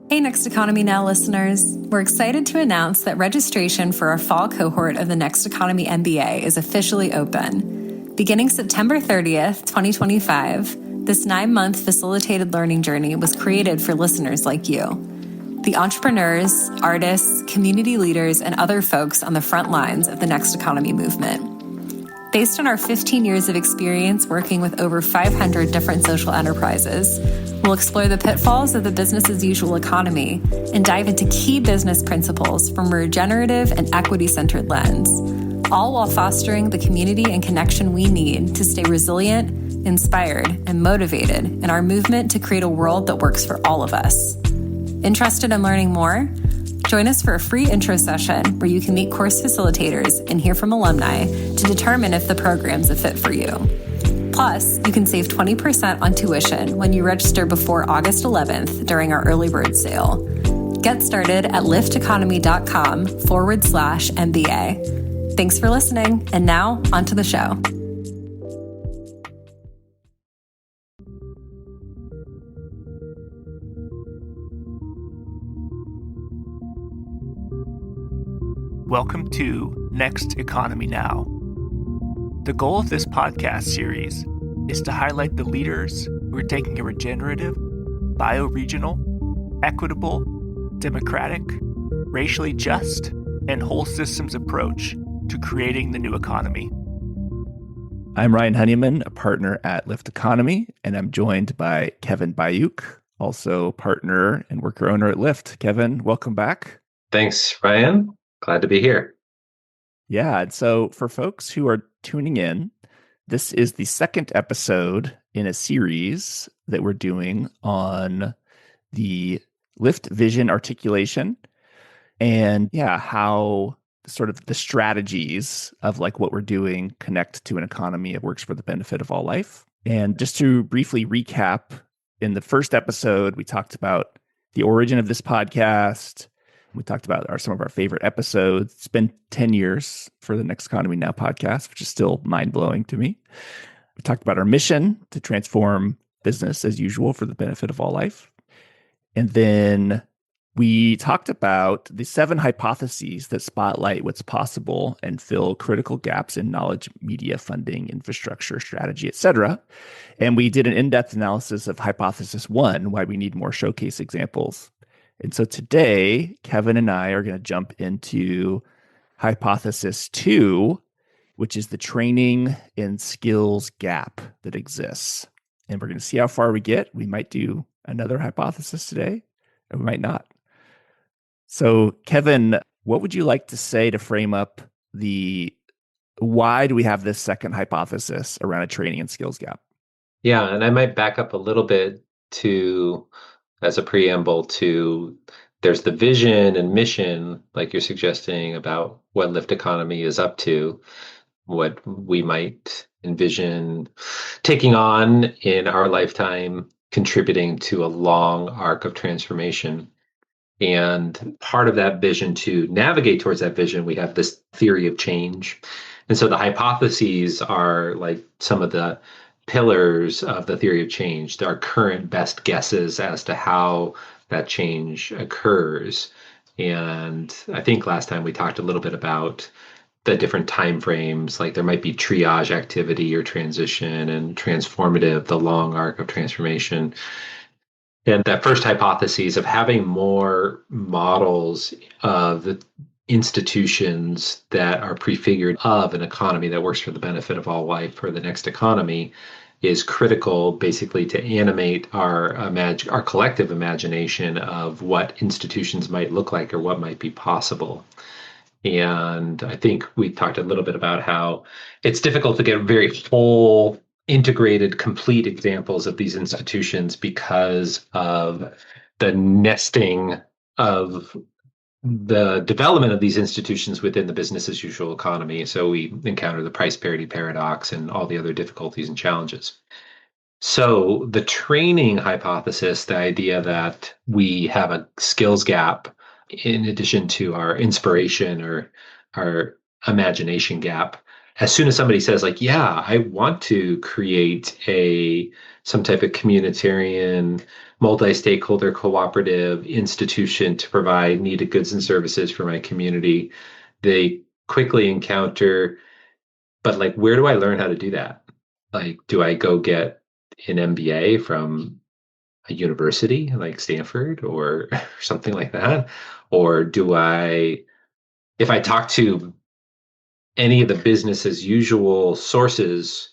Hey, Next Economy Now listeners. We're excited to announce that registration for our fall cohort of the Next Economy MBA is officially open. Beginning September 30th, 2025, this 9-month facilitated learning journey was created for listeners like you, the entrepreneurs, artists, community leaders, and other folks on the front lines of the Next Economy movement. Based on our 15 years of experience working with over 500 different social enterprises, we'll explore the pitfalls of the business-as-usual economy and dive into key business principles from a regenerative and equity-centered lens, all while fostering the community and connection we need to stay resilient, inspired, and motivated in our movement to create a world that works for all of us. Interested in learning more? Join us for a free intro session where you can meet course facilitators and hear from alumni to determine if the program's a fit for you. Plus, you can save 20% on tuition when you register before August 11th during our early bird sale. Get started at lifteconomy.com/MBA. Thanks for listening. And now, onto the show. Welcome to Next Economy Now. The goal of this podcast series is to highlight the leaders who are taking a regenerative, bioregional, equitable, democratic, racially just, and whole systems approach to creating the new economy. I'm Ryan Honeyman, a partner at Lift Economy, and I'm joined by Kevin Bayuk, also partner and worker owner at Lyft. Kevin, welcome back. Thanks, Ryan. Glad to be here. Yeah. And so for folks who are tuning in, this is the second episode in a series that we're doing on the Lyft vision articulation and how sort of the strategies of like what we're doing connect to an economy that works for the benefit of all life. And just to briefly recap, in the first episode, we talked about the origin of this podcast. We talked about some of our favorite episodes. It's been 10 years for the Next Economy Now podcast, which is still mind-blowing to me. We talked about our mission to transform business as usual for the benefit of all life. And then we talked about the 7 hypotheses that spotlight what's possible and fill critical gaps in knowledge, media, funding, infrastructure, strategy, etc. And we did an in-depth analysis of hypothesis 1, why we need more showcase examples. And so today, Kevin and I are going to jump into hypothesis 2, which is the training and skills gap that exists. And we're going to see how far we get. We might do another hypothesis today, or we might not. So, Kevin, what would you like to say to frame up why do we have this second hypothesis around a training and skills gap? Yeah, and I might back up a little bit as a preamble to there's the vision and mission, like you're suggesting, about what Lyft Economy is up to, what we might envision taking on in our lifetime, contributing to a long arc of transformation. And part of that vision, to navigate towards that vision, we have this theory of change. And so the hypotheses are like some of the pillars of the theory of change, our current best guesses as to how that change occurs. And I think last time we talked a little bit about the different time frames, like there might be triage activity or transition, and transformative, the long arc of transformation. And that first hypothesis of having more models of the institutions that are prefigured of an economy that works for the benefit of all life for the next economy is critical, basically, to animate our collective imagination of what institutions might look like or what might be possible. And I think we talked a little bit about how it's difficult to get very full, integrated, complete examples of these institutions because of the nesting of the development of these institutions within the business as usual economy. So we encounter the price parity paradox and all the other difficulties and challenges. So the training hypothesis, the idea that we have a skills gap in addition to our inspiration or our imagination gap, as soon as somebody says like, yeah, I want to create some type of communitarian multi-stakeholder cooperative institution to provide needed goods and services for my community, they quickly encounter, but like, where do I learn how to do that? Like, do I go get an MBA from a university like Stanford or something like that? Or do I, if I talk to any of the business as usual sources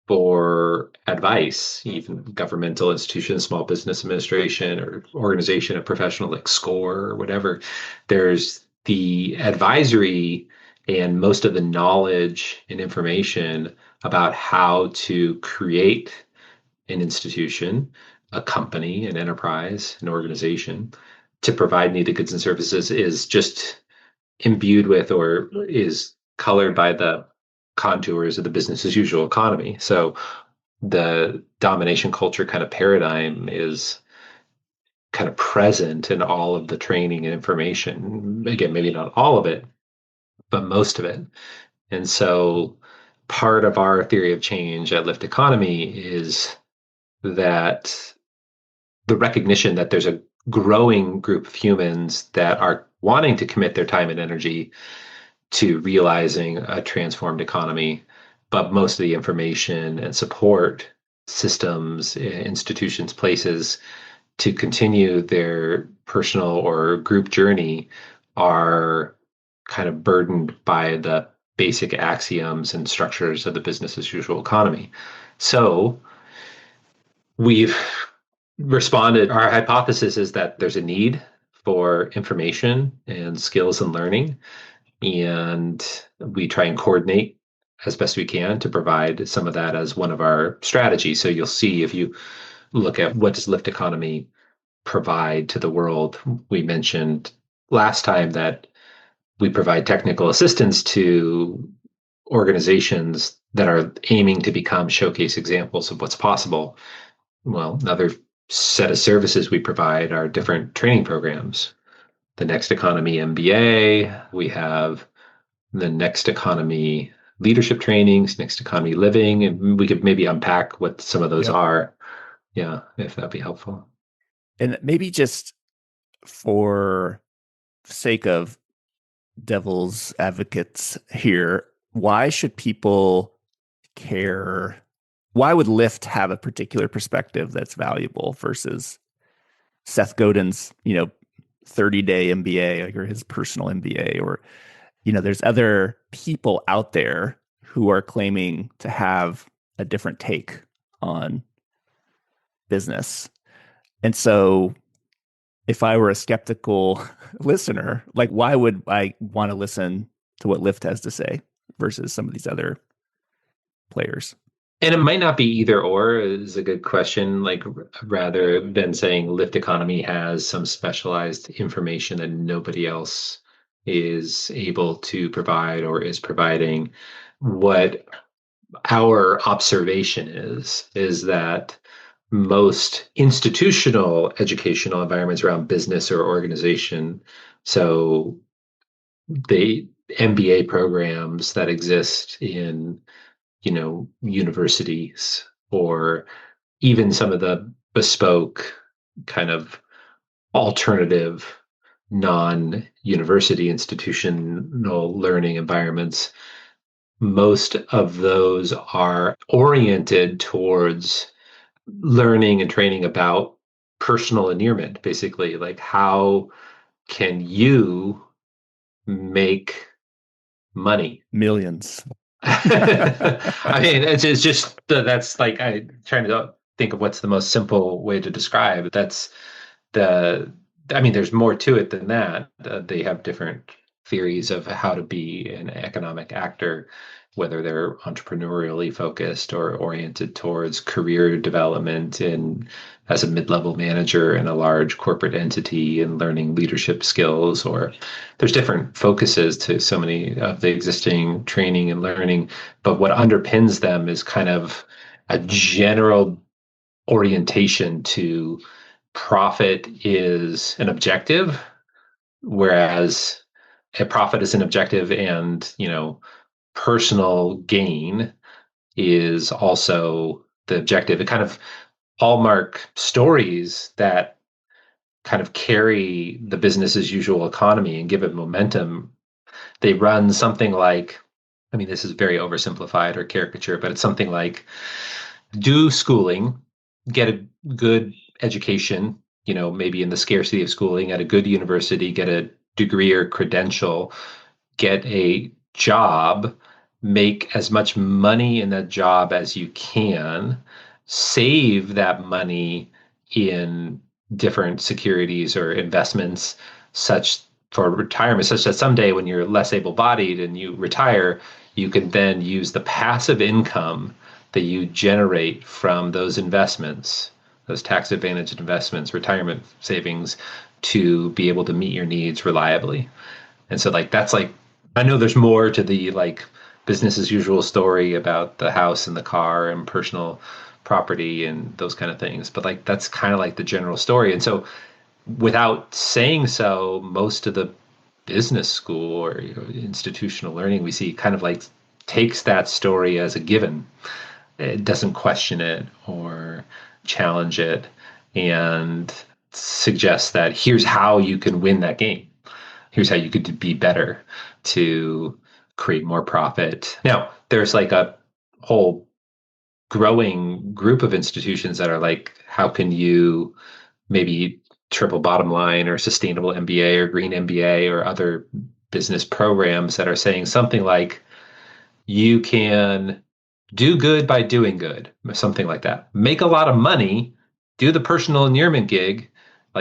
for advice, even governmental institutions, small business administration, or organization, a professional like SCORE or whatever, there's the advisory and most of the knowledge and information about how to create an institution, a company, an enterprise, an organization to provide needed goods and services is just imbued with or is colored by the contours of the business as usual economy. So the domination culture kind of paradigm is kind of present in all of the training and information. Again, maybe not all of it, but most of it. And so part of our theory of change at Lift Economy is that the recognition that there's a growing group of humans that are wanting to commit their time and energy to realizing a transformed economy, but most of the information and support systems, institutions, places to continue their personal or group journey are kind of burdened by the basic axioms and structures of the business as usual economy. So we've responded, our hypothesis is that there's a need for information and skills and learning, and we try and coordinate as best we can to provide some of that as one of our strategies. So you'll see, if you look at what does Lift Economy provide to the world, we mentioned last time that we provide technical assistance to organizations that are aiming to become showcase examples of what's possible. Well, another set of services we provide are different training programs. The Next Economy MBA, we have the Next Economy leadership trainings, Next Economy living, and we could maybe unpack what some of those are. Yeah, if that'd be helpful. And maybe just for sake of devil's advocates here, why should people care? Why would Lyft have a particular perspective that's valuable versus Seth Godin's, 30-day MBA, like, or his personal MBA, or, there's other people out there who are claiming to have a different take on business. And so if I were a skeptical listener, like, why would I want to listen to what Lyft has to say versus some of these other players? And it might not be either or is a good question. Like, rather than saying Lyft Economy has some specialized information that nobody else is able to provide or is providing, what our observation is that most institutional educational environments around business or organization, so the MBA programs that exist in universities, or even some of the bespoke kind of alternative non-university institutional learning environments, most of those are oriented towards learning and training about personal endearment, basically, like, how can you make money? Millions. I mean, it's just that's like, I trying to think of what's the most simple way to describe. That's there's more to it than that. They have different theories of how to be an economic actor, whether they're entrepreneurially focused or oriented towards career development in as a mid-level manager in a large corporate entity and learning leadership skills, or there's different focuses to so many of the existing training and learning. But what underpins them is kind of a general orientation to profit is an objective, whereas a profit is an objective, and personal gain is also the objective. It kind of hallmark stories that kind of carry the business as usual economy and give it momentum. They run something like, I mean, this is very oversimplified or caricature, but it's something like do schooling, get a good education, maybe in the scarcity of schooling at a good university, get a degree or credential, get a job, make as much money in that job as you can, save that money in different securities or investments such for retirement, such that someday when you're less able-bodied and you retire, you can then use the passive income that you generate from those investments, those tax-advantaged investments, retirement savings, to be able to meet your needs reliably. And so that's I know there's more to the business as usual story about the house and the car and personal property and those kind of things, but that's kind of the general story. And so without saying so, most of the business school or institutional learning we see kind of takes that story as a given. It doesn't question it or challenge it and suggests that here's how you can win that game. Here's how you could be better to create more profit. Now, there's a whole growing group of institutions that are how can you maybe triple bottom line or sustainable MBA or green MBA or other business programs that are saying something like you can do good by doing good, or something like that. Make a lot of money, do the personal endearment gig,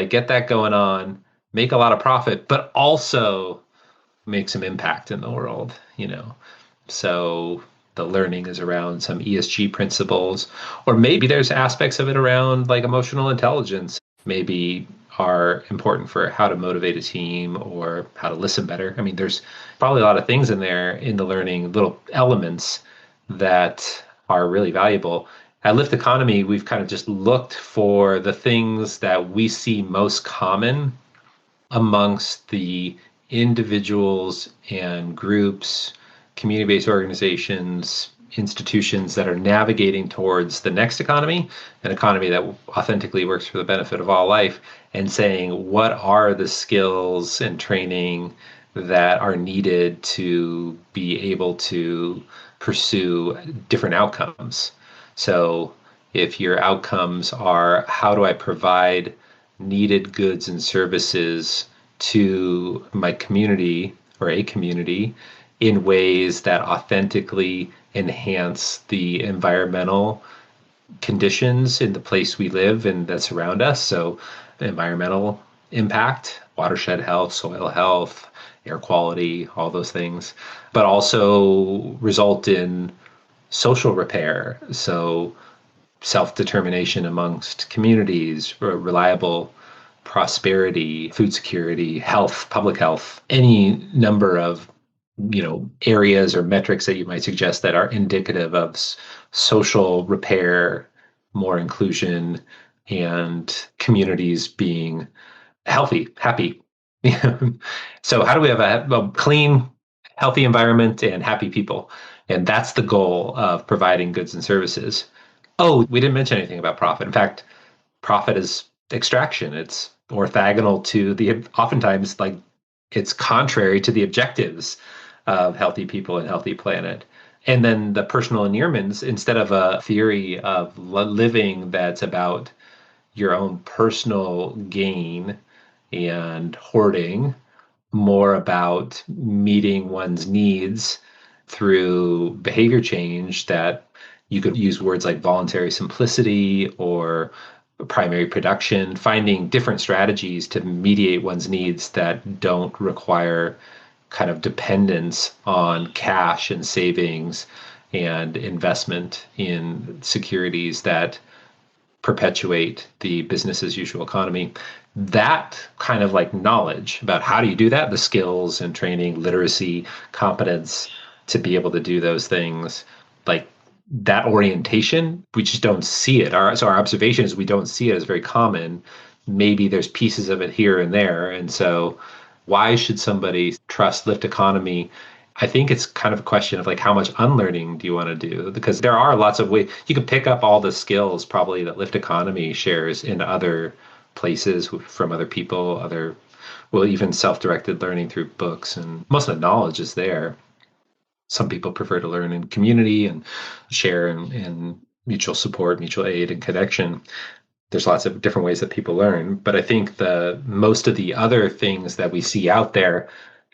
get that going on, make a lot of profit, but also make some impact in the world, So the learning is around some ESG principles, or maybe there's aspects of it around emotional intelligence, maybe are important for how to motivate a team or how to listen better. I mean, there's probably a lot of things in there in the learning, little elements that are really valuable. At Lift Economy, we've kind of just looked for the things that we see most common amongst the individuals and groups, community-based organizations, institutions that are navigating towards the next economy, an economy that authentically works for the benefit of all life, and saying, what are the skills and training that are needed to be able to pursue different outcomes? So if your outcomes are, how do I provide needed goods and services to my community or a community in ways that authentically enhance the environmental conditions in the place we live and that surround us. So environmental impact, watershed health, soil health, air quality, all those things, but also result in social repair. So self-determination amongst communities, reliable prosperity, food security, health, public health, any number of areas or metrics that you might suggest that are indicative of social repair, more inclusion, and communities being healthy, happy. So how do we have a clean, healthy environment and happy people? And that's the goal of providing goods and services. Oh, we didn't mention anything about profit. In fact, profit is extraction. It's orthogonal to oftentimes it's contrary to the objectives of healthy people and healthy planet. And then the personal endearments, instead of a theory of living that's about your own personal gain and hoarding, more about meeting one's needs through behavior change, that you could use words like voluntary simplicity or primary production, finding different strategies to mediate one's needs that don't require kind of dependence on cash and savings and investment in securities that perpetuate the business as usual economy. That kind of knowledge about how do you do that, the skills and training, literacy, competence to be able to do those things, that orientation, we just don't see it. So our observation is we don't see it as very common. Maybe there's pieces of it here and there. And so why should somebody trust Lift Economy I think it's kind of a question of like how much unlearning do you want to do? Because there are lots of ways you can pick up all the skills probably that Lyft Economy shares in other places from other people, well, even self-directed learning through books, and most of the knowledge is there. Some people prefer to learn in community and share in mutual support, mutual aid, and connection. There's lots of different ways that people learn, but I think the most of the other things that we see out there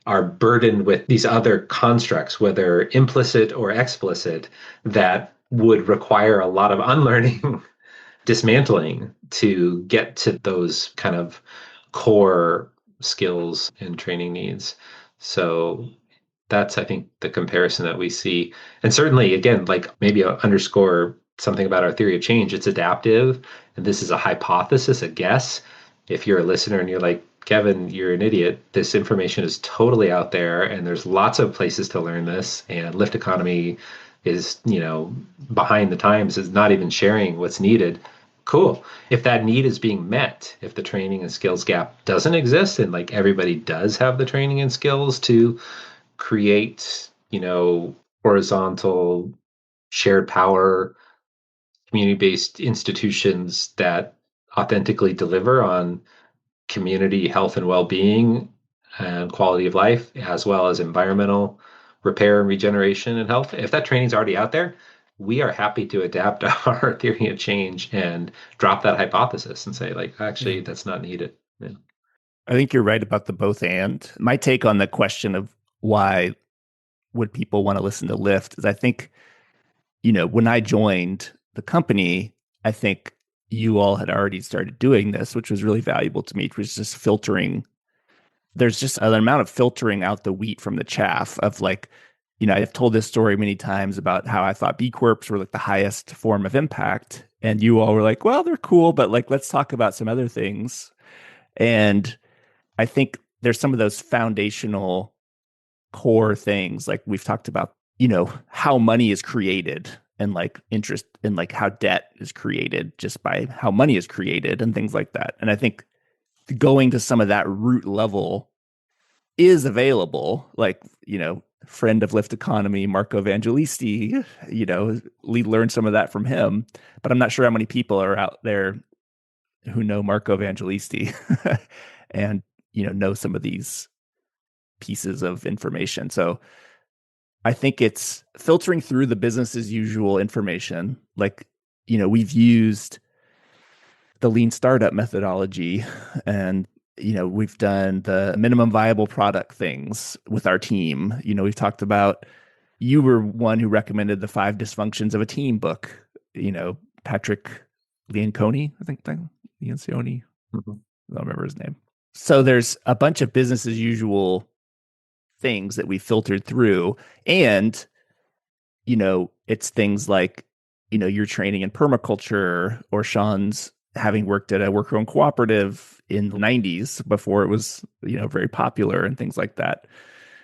are burdened with these other constructs, whether implicit or explicit, that would require a lot of unlearning, dismantling to get to those kind of core skills and training needs. So that's, I think, the comparison that we see. And certainly, again, like maybe I'll underscore something about our theory of change. It's adaptive, and this is a hypothesis, a guess. If you're a listener and you're like, Kevin, you're an idiot, this information is totally out there, and there's lots of places to learn this, and Lyft Economy is, behind the times, is not even sharing what's needed. Cool. If that need is being met, if the training and skills gap doesn't exist, and like everybody does have the training and skills to create, horizontal shared power, community-based institutions that authentically deliver on community health and well-being and quality of life, as well as environmental repair and regeneration and health. If that training's already out there, we are happy to adapt our theory of change and drop that hypothesis and say, like, actually, that's not needed. Yeah. I think you're right about the both and. My take on the question of why would people want to listen to Lyft is I think, when I joined the company, I think you all had already started doing this, which was really valuable to me, which was just filtering. There's just an amount of filtering out the wheat from the chaff of like, I've told this story many times about how I thought B Corps were like the highest form of impact. And you all were like, well, they're cool, but like, let's talk about some other things. And I think there's some of those foundational core things, like we've talked about, how money is created and like interest and like how debt is created just by how money is created and things like that. And I think going to some of that root level is available, like, friend of Lyft Economy, Marco Evangelisti, we learned some of that from him, but I'm not sure how many people are out there who know Marco Evangelisti and, know some of these pieces of information. So I think it's filtering through the business as usual information. Like, we've used the lean startup methodology and, we've done the minimum viable product things with our team. We've talked about, you were one who recommended the 5 dysfunctions of a team book, Patrick Lencioni, I think, Lencioni. Mm-hmm. I don't remember his name. So there's a bunch of business as usual things that we filtered through. And, it's things like, your training in permaculture, or Sean's having worked at a worker-owned cooperative in the 90s before it was, very popular and things like that.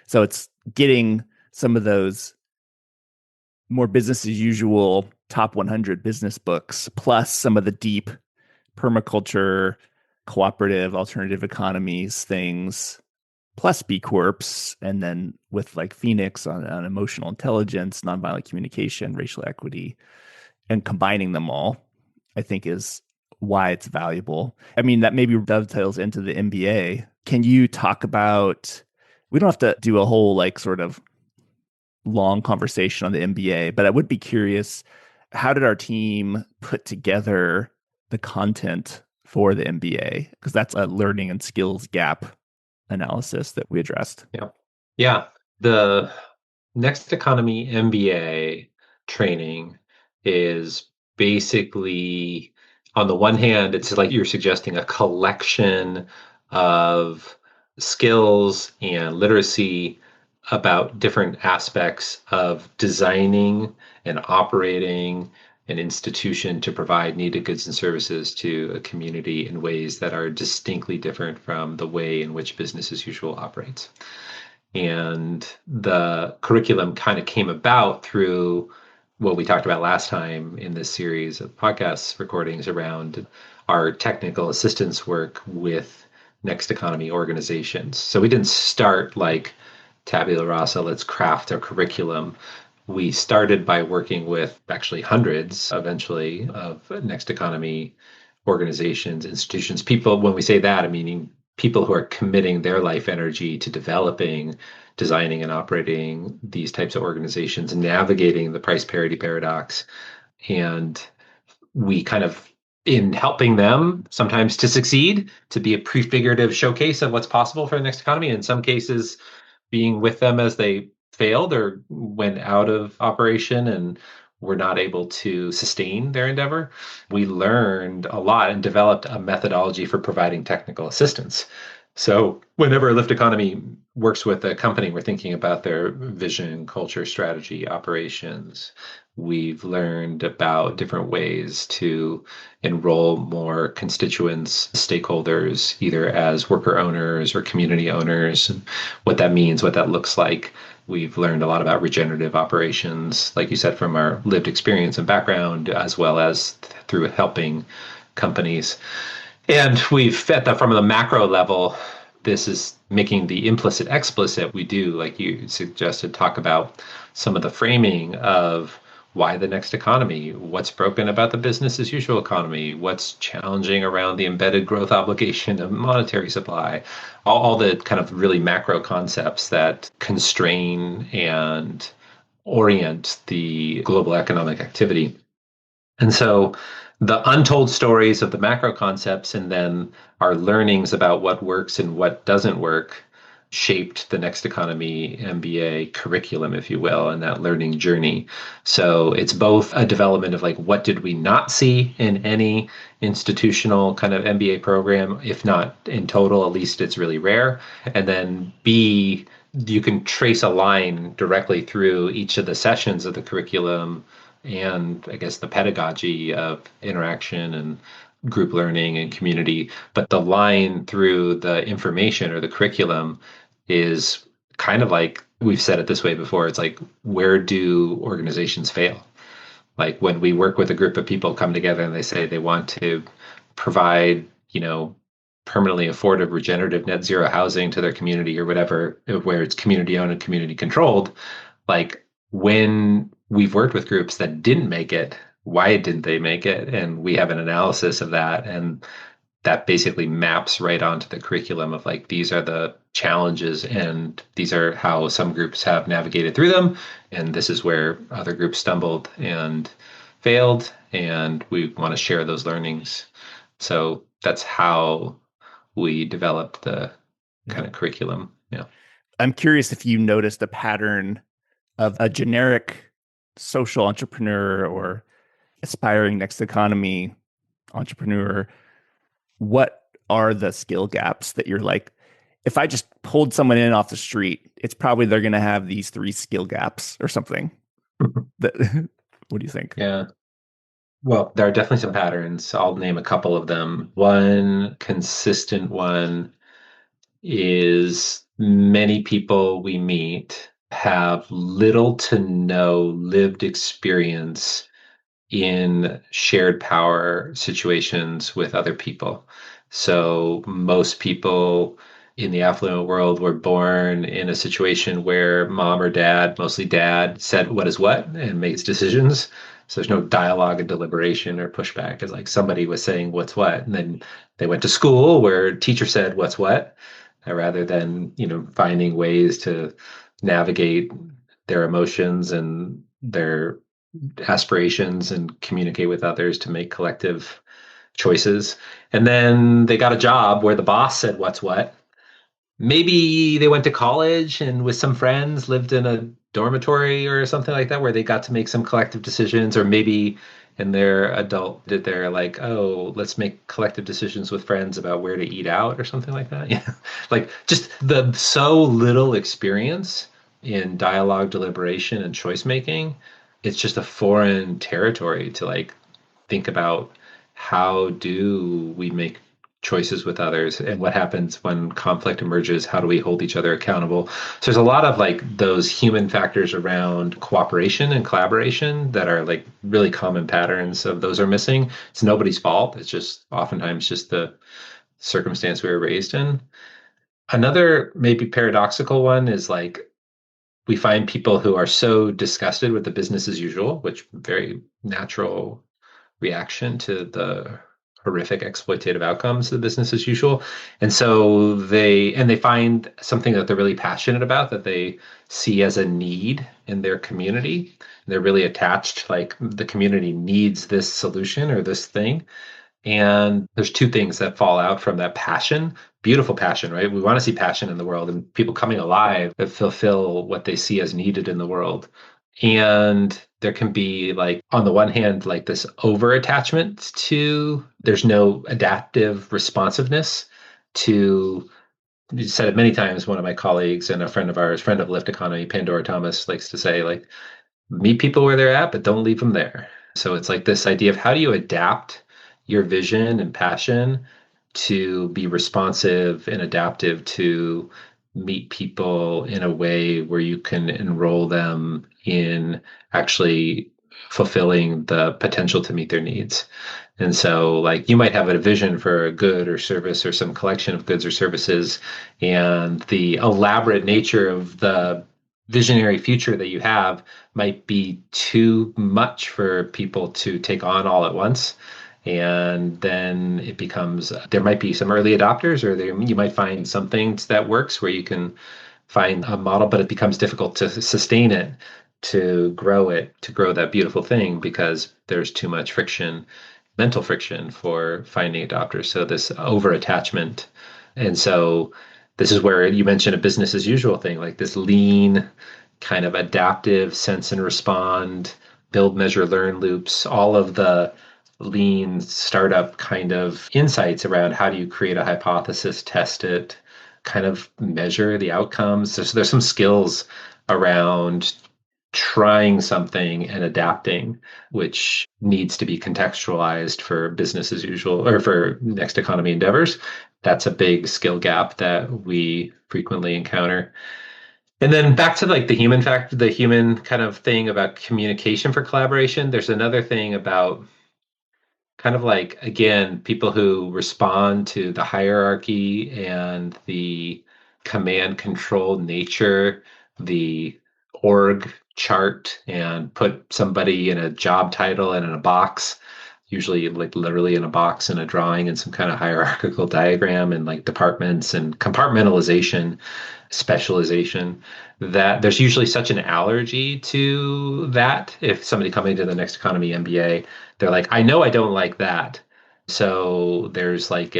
So it's getting some of those more business as usual top 100 business books, plus some of the deep permaculture, cooperative, alternative economies things, plus B Corps, and then with like Phoenix on emotional intelligence, nonviolent communication, racial equity, and combining them all, I think is why it's valuable. I mean, that maybe dovetails into the MBA. Can you talk about, we don't have to do a whole like sort of long conversation on the MBA, but I would be curious, how did our team put together the content for the MBA? Because that's a learning and skills gap analysis that we addressed. Yeah. The Next Economy MBA training is basically, on the one hand, it's like you're suggesting a collection of skills and literacy about different aspects of designing and operating an institution to provide needed goods and services to a community in ways that are distinctly different from the way in which business as usual operates. And the curriculum kind of came about through what we talked about last time in this series of podcast recordings around our technical assistance work with Next Economy organizations. So we didn't start like tabula rasa, let's craft a curriculum. We started by working with actually hundreds eventually of Next Economy organizations, institutions, people. When we say that, I mean people who are committing their life energy to developing, designing, and operating these types of organizations, navigating the price parity paradox. And we kind of, in helping them sometimes to succeed, to be a prefigurative showcase of what's possible for the next economy, in some cases being with them as they failed or went out of operation and were not able to sustain their endeavor. We learned a lot and developed a methodology for providing technical assistance. So whenever a lift economy works with a company, we're thinking about their vision, culture, strategy, operations. We've learned about different ways to enroll more constituents, stakeholders, either as worker owners or community owners, and what that means, what that looks like. We've learned a lot about regenerative operations, like you said, from our lived experience and background, as well as through helping companies. And we've, from the macro level, this is making the implicit explicit. We do, like you suggested, talk about some of the framing of why the next economy, what's broken about the business as usual economy, what's challenging around the embedded growth obligation of monetary supply, all the kind of really macro concepts that constrain and orient the global economic activity. And so the untold stories of the macro concepts and then our learnings about what works and what doesn't work shaped the Next Economy MBA curriculum, if you will, and that learning journey. So it's both a development of like, what did we not see in any institutional kind of MBA program? If not in total, at least it's really rare. And then B, you can trace a line directly through each of the sessions of the curriculum and I guess the pedagogy of interaction and group learning and community. But the line through the information or the curriculum is kind of like, we've said it this way before, it's like, where do organizations fail? Like when we work with a group of people come together and they say they want to provide, permanently affordable regenerative net zero housing to their community or whatever, where it's community owned and community controlled. Like when we've worked with groups that didn't make it, why didn't they make it? And we have an analysis of that. And that basically maps right onto the curriculum of like, these are the challenges and these are how some groups have navigated through them. And this is where other groups stumbled and failed. And we want to share those learnings. So that's how we developed the kind of curriculum. Yeah. I'm curious if you noticed a pattern of a generic social entrepreneur or aspiring next economy entrepreneur. What are the skill gaps that you're like, if I just pulled someone in off the street, it's probably they're going to have these 3 skill gaps or something. What do you think? Yeah. Well, there are definitely some patterns. I'll name a couple of them. One consistent one is many people we meet have little to no lived experience in shared power situations with other people. So most people in the affluent world were born in a situation where mom or dad, mostly dad, said what is what and makes decisions. So there's no dialogue and deliberation or pushback. It's like somebody was saying what's what. And then they went to school where teacher said what's what, rather than, finding ways to navigate their emotions and their aspirations and communicate with others to make collective choices. And then they got a job where the boss said what's what. Maybe they went to college and with some friends lived in a dormitory or something like that where they got to make some collective decisions, or maybe in their adult they're like, oh, let's make collective decisions with friends about where to eat out or something like that. Yeah. Like just the so little experience in dialogue, deliberation, and choice making. It's just a foreign territory to like think about how do we make choices with others and what happens when conflict emerges, how do we hold each other accountable. So there's a lot of like those human factors around cooperation and collaboration that are like really common patterns of those are missing. It's nobody's fault. It's just oftentimes just the circumstance we were raised in. Another maybe paradoxical one is like we find people who are so disgusted with the business as usual, which very natural reaction to the horrific exploitative outcomes of business as usual. And so they find something that they're really passionate about, that they see as a need in their community. They're really attached, like the community needs this solution or this thing. And there's two things that fall out from that passion, beautiful passion, right? We want to see passion in the world and people coming alive that fulfill what they see as needed in the world. And there can be, like, on the one hand, like this over attachment to, there's no adaptive responsiveness to, you said it many times, one of my colleagues and a friend of ours, friend of Lift Economy, Pandora Thomas, likes to say, like, meet people where they're at, but don't leave them there. So it's like this idea of how do you adapt your vision and passion to be responsive and adaptive to meet people in a way where you can enroll them in actually fulfilling the potential to meet their needs. And so, like, you might have a vision for a good or service or some collection of goods or services, and the elaborate nature of the visionary future that you have might be too much for people to take on all at once. And then it becomes, there might be some early adopters, or you might find something that works where you can find a model, but it becomes difficult to sustain it, to grow that beautiful thing, because there's too much friction, mental friction, for finding adopters. So this over attachment. And so this is where you mentioned a business as usual thing, like this lean kind of adaptive sense and respond, build, measure, learn loops, all of the lean startup kind of insights around how do you create a hypothesis, test it, kind of measure the outcomes. There's some skills around trying something and adapting, which needs to be contextualized for business as usual or for next economy endeavors. That's a big skill gap that we frequently encounter. And then back to, like, the human factor, the human kind of thing about communication for collaboration. There's another thing about kind of, like, again, people who respond to the hierarchy and the command control nature, the org chart, and put somebody in a job title and in a box, usually like literally in a box in a drawing, and some kind of hierarchical diagram, and like departments and compartmentalization, specialization, that there's usually such an allergy to that. If somebody coming to the Next Economy MBA, they're like, I know I don't like that. So there's like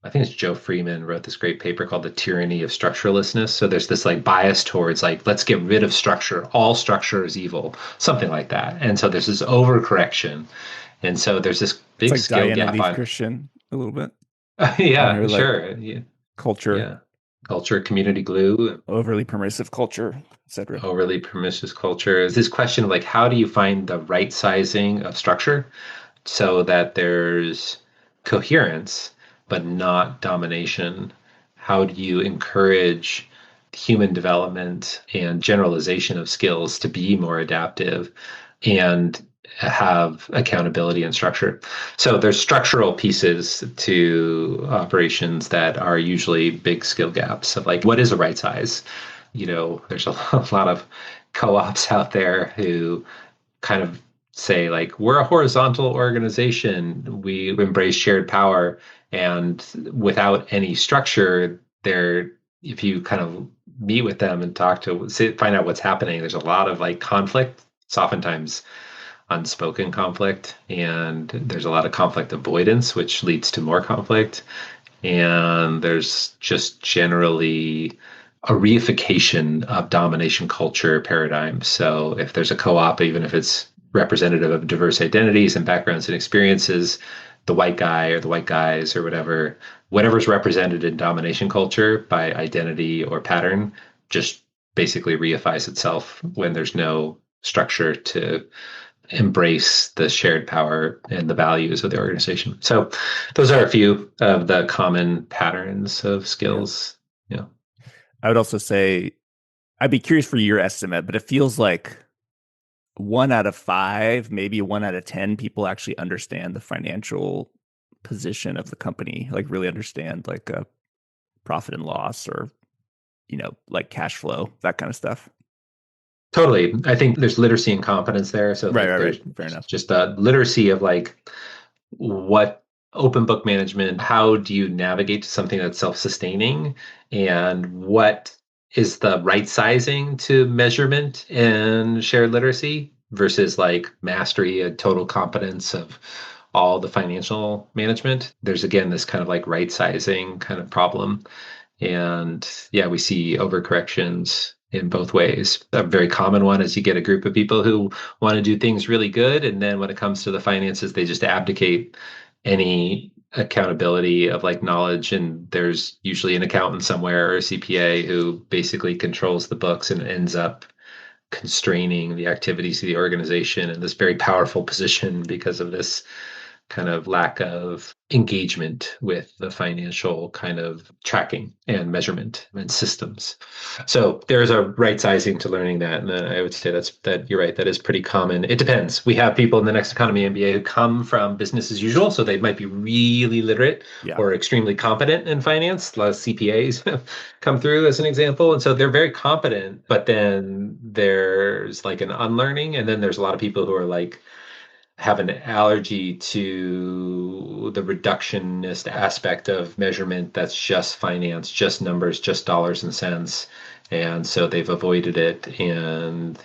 I think it's Joe Freeman wrote this great paper called The Tyranny of Structurelessness. So there's this like bias towards, like, let's get rid of structure. All structure is evil, something like that. And so there's this overcorrection. And so there's this big it's like skill Diana gap. Leaf Christian a little bit. Yeah, her, like, sure. Yeah. Culture. Yeah. Culture, community glue. Overly permissive culture, etc. Overly permissive culture is this question of, like, how do you find the right sizing of structure so that there's coherence but not domination? How do you encourage human development and generalization of skills to be more adaptive and have accountability and structure? So there's structural pieces to operations that are usually big skill gaps of, like, what is a right size? There's a lot of co-ops out there who kind of say, like, we're a horizontal organization, we embrace shared power, and without any structure there, if you kind of meet with them and find out what's happening, there's a lot of, like, conflict. It's oftentimes unspoken conflict, and there's a lot of conflict avoidance, which leads to more conflict. And there's just generally a reification of domination culture paradigms. So if there's a co-op, even if it's representative of diverse identities and backgrounds and experiences, the white guy or the white guys or whatever's represented in domination culture by identity or pattern just basically reifies itself when there's no structure to embrace the shared power and the values of the organization. So those are a few of the common patterns of skills. Yeah. I would also say, I'd be curious for your estimate, but it feels like 1 out of 5, maybe 1 out of 10 people actually understand the financial position of the company, like really understand, like, a profit and loss, or like cash flow, that kind of stuff. Totally. I think there's literacy and competence there. So Right, like there's right. Fair enough. just a literacy of like what open book management, how do you navigate to something that's self-sustaining, and what is the right sizing to measurement and shared literacy versus like mastery and total competence of all the financial management. There's again this kind of like right sizing kind of problem. And yeah, we see overcorrections in both ways. A very common one is you get a group of people who want to do things really good. And then when it comes to the finances, they just abdicate any accountability of like knowledge. And there's usually an accountant somewhere or a CPA who basically controls the books and ends up constraining the activities of the organization in this very powerful position because of this kind of lack of engagement with the financial kind of tracking and measurement and systems. So there's a right sizing to learning that. And then I would say that you're right, that is pretty common. It depends. We have people in the Next Economy MBA who come from business as usual. So they might be really literate or extremely competent in finance. A lot of CPAs come through as an example. And so they're very competent, but then there's like an unlearning. And then there's a lot of people who are like, have an allergy to the reductionist aspect of measurement that's just finance, just numbers, just dollars and cents. And so they've avoided it and,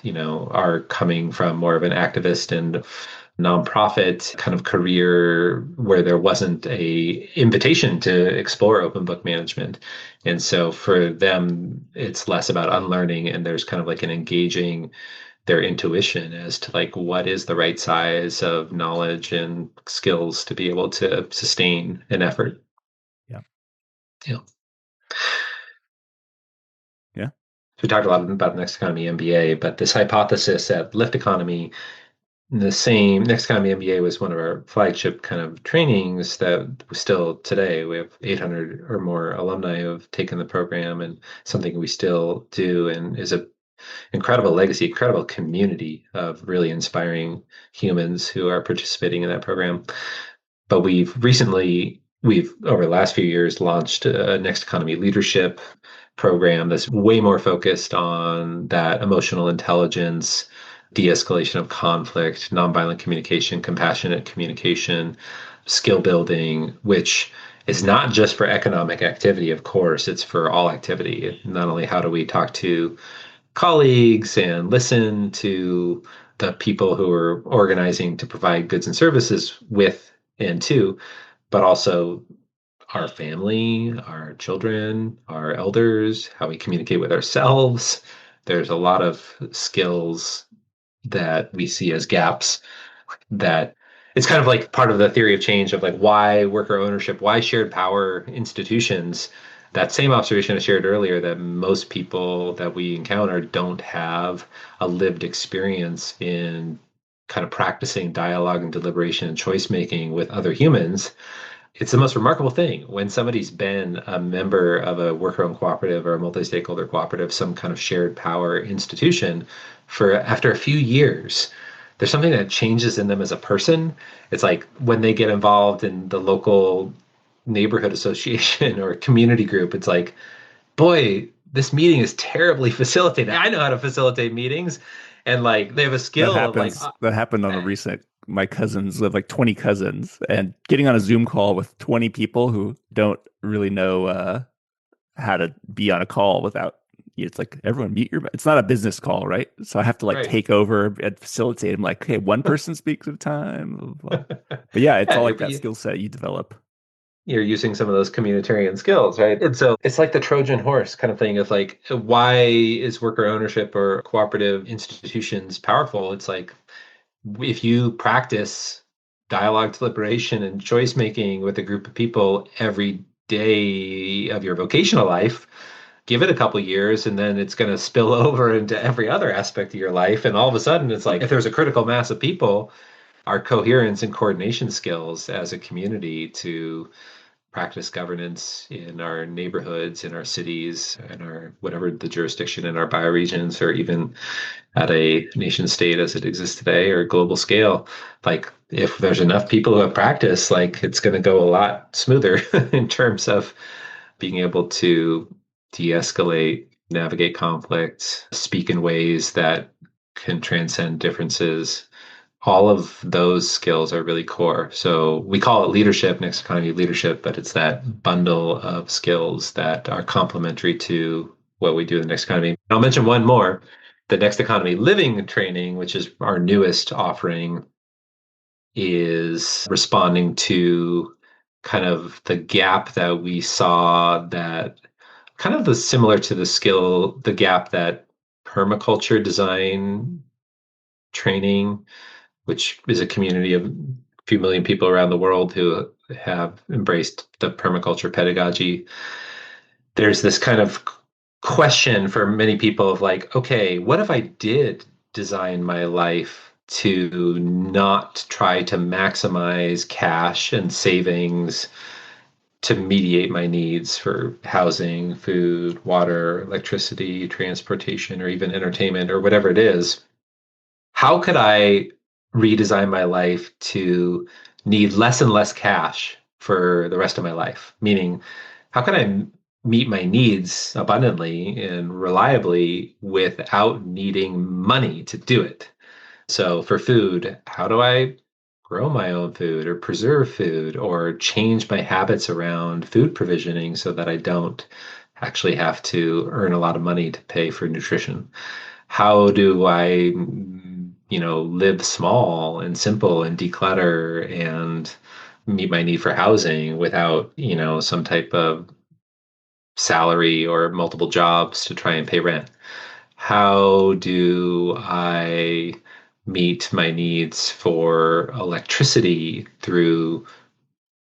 are coming from more of an activist and nonprofit kind of career where there wasn't a invitation to explore open book management. And so for them, it's less about unlearning and there's kind of like an engaging their intuition as to like what is the right size of knowledge and skills to be able to sustain an effort. Yeah. Yeah. Yeah. So we talked a lot about Next Economy MBA, but this hypothesis at Lift Economy, the same Next Economy MBA was one of our flagship kind of trainings that still today we have 800 or more alumni who have taken the program and something we still do and is a incredible legacy, incredible community of really inspiring humans who are participating in that program. But we've over the last few years launched a Next Economy leadership program that's way more focused on that emotional intelligence, de-escalation of conflict, nonviolent communication, compassionate communication, skill building, which is not just for economic activity, of course, it's for all activity. Not only how do we talk to colleagues and listen to the people who are organizing to provide goods and services with and to, but also our family, our children, our elders, how we communicate with ourselves. There's a lot of skills that we see as gaps that it's kind of like part of the theory of change of like why worker ownership, why shared power institutions. That same observation I shared earlier that most people that we encounter don't have a lived experience in kind of practicing dialogue and deliberation and choice making with other humans. It's the most remarkable thing when somebody's been a member of a worker-owned cooperative or a multi-stakeholder cooperative, some kind of shared power institution for after a few years. There's something that changes in them as a person. It's like when they get involved in the local neighborhood association or community group, it's like, boy, this meeting is terribly facilitated. I know how to facilitate meetings. And like they have a skill that happened on a recent, my cousins live like 20 cousins and getting on a Zoom call with 20 people who don't really know how to be on a call without, it's like everyone mute it's not a business call, right? So I have to like take over and facilitate. I'm like, okay, one person speaks at a time. But yeah, it's all like that skill set you develop. You're using some of those communitarian skills, right? And so it's like the Trojan horse kind of thing of like, why is worker ownership or cooperative institutions powerful? It's like, if you practice dialogue, deliberation, and choice making with a group of people every day of your vocational life, give it a couple years, and then it's going to spill over into every other aspect of your life. And all of a sudden, it's like, if there's a critical mass of people, our coherence and coordination skills as a community to practice governance in our neighborhoods, in our cities, in our whatever the jurisdiction in our bioregions, or even at a nation state as it exists today or global scale. Like if there's enough people who have practice, like it's going to go a lot smoother in terms of being able to de-escalate navigate conflict, speak in ways that can transcend differences. All of those skills are really core. So we call it leadership, next economy leadership, but it's that bundle of skills that are complementary to what we do in the next economy. I'll mention one more. The next economy living training, which is our newest offering, is responding to kind of the gap that we saw, that kind of the similar to the gap that permaculture design training, which is a community of a few million people around the world who have embraced the permaculture pedagogy. There's this kind of question for many people of like, okay, what if I did design my life to not try to maximize cash and savings to mediate my needs for housing, food, water, electricity, transportation, or even entertainment, or whatever it is? How could I redesign my life to need less and less cash for the rest of my life? Meaning, how can I meet my needs abundantly and reliably without needing money to do it? So for food, how do I grow my own food or preserve food or change my habits around food provisioning so that I don't actually have to earn a lot of money to pay for nutrition? How do I, live small and simple and declutter and meet my need for housing without, some type of salary or multiple jobs to try and pay rent? How do I meet my needs for electricity through,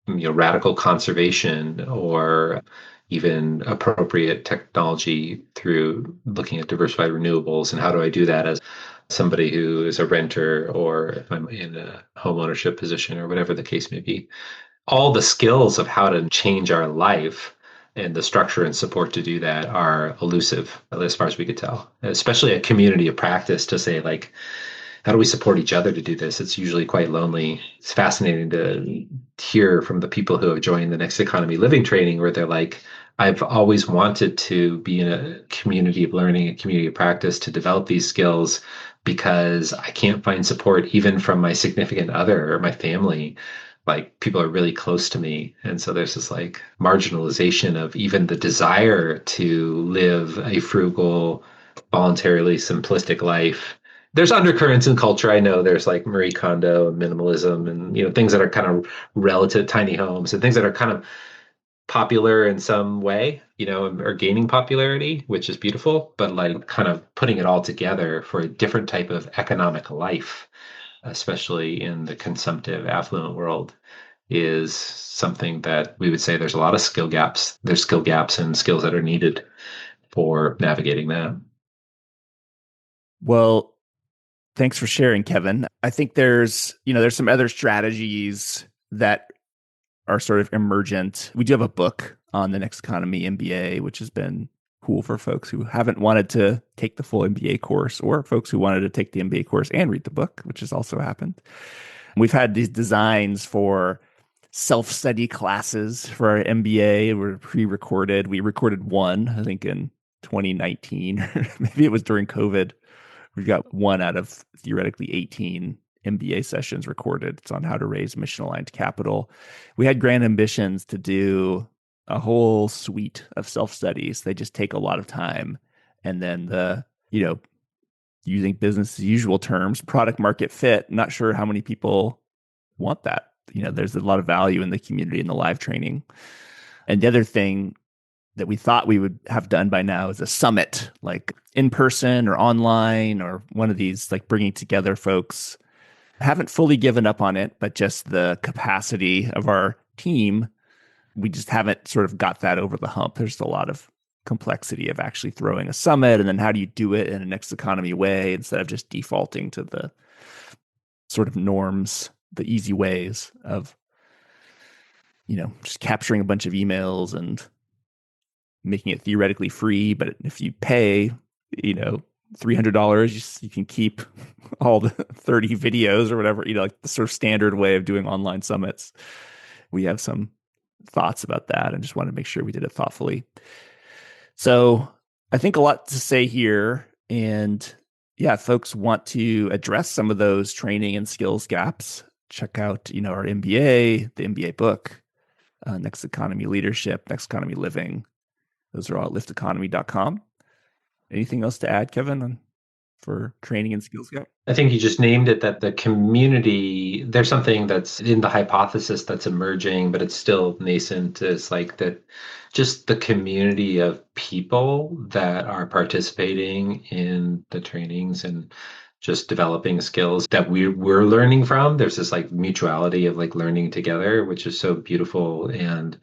radical conservation or even appropriate technology through looking at diversified renewables? And how do I do that as somebody who is a renter, or if I'm in a home ownership position, or whatever the case may be? All the skills of how to change our life and the structure and support to do that are elusive, as far as we could tell, especially a community of practice to say, like, how do we support each other to do this? It's usually quite lonely. It's fascinating to hear from the people who have joined the Next Economy Living training, where they're like, I've always wanted to be in a community of learning, a community of practice to develop these skills, because I can't find support even from my significant other or my family. Like, people are really close to me. And so there's this like marginalization of even the desire to live a frugal, voluntarily simplistic life. There's undercurrents in culture. I know there's like Marie Kondo and minimalism and, things that are kind of relative, tiny homes and things that are kind of popular in some way, are gaining popularity, which is beautiful, but like kind of putting it all together for a different type of economic life, especially in the consumptive, affluent world, is something that we would say there's a lot of skill gaps. There's skill gaps and skills that are needed for navigating that. Well, thanks for sharing, Kevin. I think there's some other strategies that are sort of emergent. We do have a book on the Next Economy MBA, which has been cool for folks who haven't wanted to take the full MBA course, or folks who wanted to take the MBA course and read the book, which has also happened. We've had these designs for self-study classes for our MBA. We're pre-recorded. We recorded one, I think, in 2019. Maybe it was during COVID. We've got one out of theoretically 18 MBA sessions recorded. It's on how to raise mission-aligned capital. We had grand ambitions to do a whole suite of self-studies. They just take a lot of time. And then using business as usual terms, product market fit, not sure how many people want that. There's a lot of value in the community and the live training. And the other thing that we thought we would have done by now is a summit, like in person or online, or one of these, like bringing together folks. Haven't fully given up on it, but just the capacity of our team, we just haven't sort of got that over the hump. There's a lot of complexity of actually throwing a summit, and then how do you do it in a next economy way instead of just defaulting to the sort of norms, the easy ways of, just capturing a bunch of emails and making it theoretically free. But if you pay, $300, you can keep all the 30 videos or whatever, like the sort of standard way of doing online summits. We have some thoughts about that and just want to make sure we did it thoughtfully. So I think a lot to say here. And yeah, folks want to address some of those training and skills gaps. Check out, our MBA, the MBA book, Next Economy Leadership, Next Economy Living. Those are all at lifteconomy.com. Anything else to add, Kevin, for training and skills gap? I think you just named it, that the community, there's something that's in the hypothesis that's emerging, but it's still nascent. It's like that, just the community of people that are participating in the trainings and just developing skills that we're learning from. There's this like mutuality of like learning together, which is so beautiful. And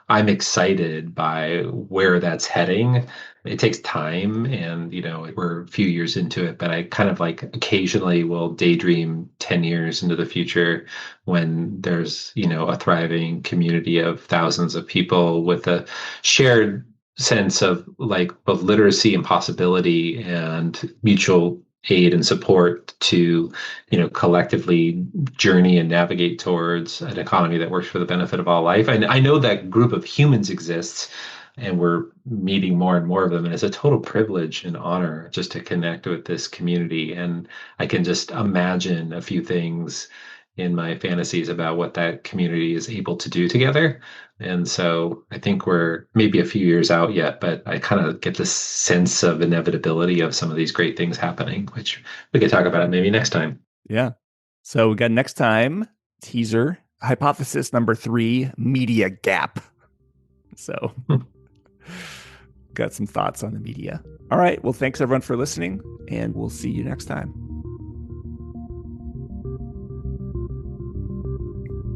I'm excited by where that's heading. It takes time, and we're a few years into it, but I kind of like occasionally will daydream 10 years into the future when there's a thriving community of thousands of people with a shared sense of like both literacy and possibility and mutual aid and support to collectively journey and navigate towards an economy that works for the benefit of all life. And I know that group of humans exists, and we're meeting more and more of them, and it's a total privilege and honor just to connect with this community. And I can just imagine a few things in my fantasies about what that community is able to do together. And so I think we're maybe a few years out yet, but I kind of get this sense of inevitability of some of these great things happening, which we could talk about it maybe next time. Yeah. So we got next time, teaser, hypothesis number 3, media gap. So got some thoughts on the media. All right. Well, thanks everyone for listening, and we'll see you next time.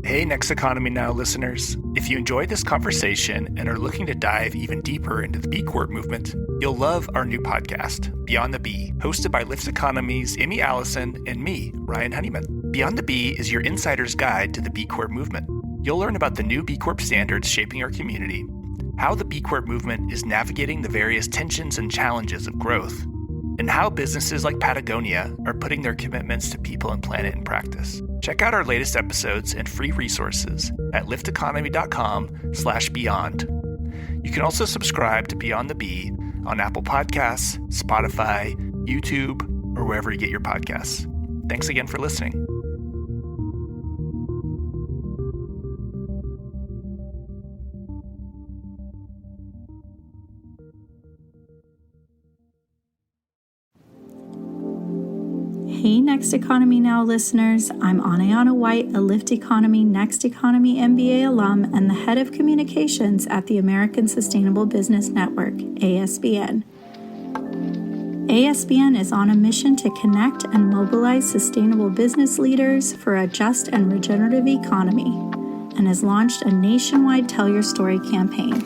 Hey, Next Economy Now listeners. If you enjoyed this conversation and are looking to dive even deeper into the B Corp movement, you'll love our new podcast, Beyond the B, hosted by Lyft Economy's Amy Allison and me, Ryan Honeyman. Beyond the B is your insider's guide to the B Corp movement. You'll learn about the new B Corp standards shaping our community, how the B Corp movement is navigating the various tensions and challenges of growth, and how businesses like Patagonia are putting their commitments to people and planet in practice. Check out our latest episodes and free resources at lifteconomy.com/beyond. You can also subscribe to Beyond the B on Apple Podcasts, Spotify, YouTube, or wherever you get your podcasts. Thanks again for listening. Hey, Next Economy Now listeners. I'm Anayana White, a Lyft Economy Next Economy MBA alum and the head of communications at the American Sustainable Business Network, ASBN. ASBN is on a mission to connect and mobilize sustainable business leaders for a just and regenerative economy, and has launched a nationwide Tell Your Story campaign.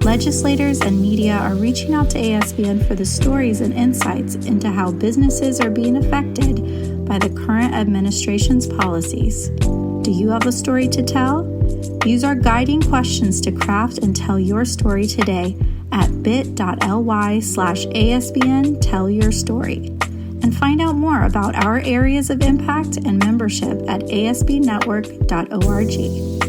Legislators and media are reaching out to ASBN for the stories and insights into how businesses are being affected by the current administration's policies. Do you have a story to tell? Use our guiding questions to craft and tell your story today at bit.ly/ASBN Tell Your Story. And find out more about our areas of impact and membership at asbnetwork.org.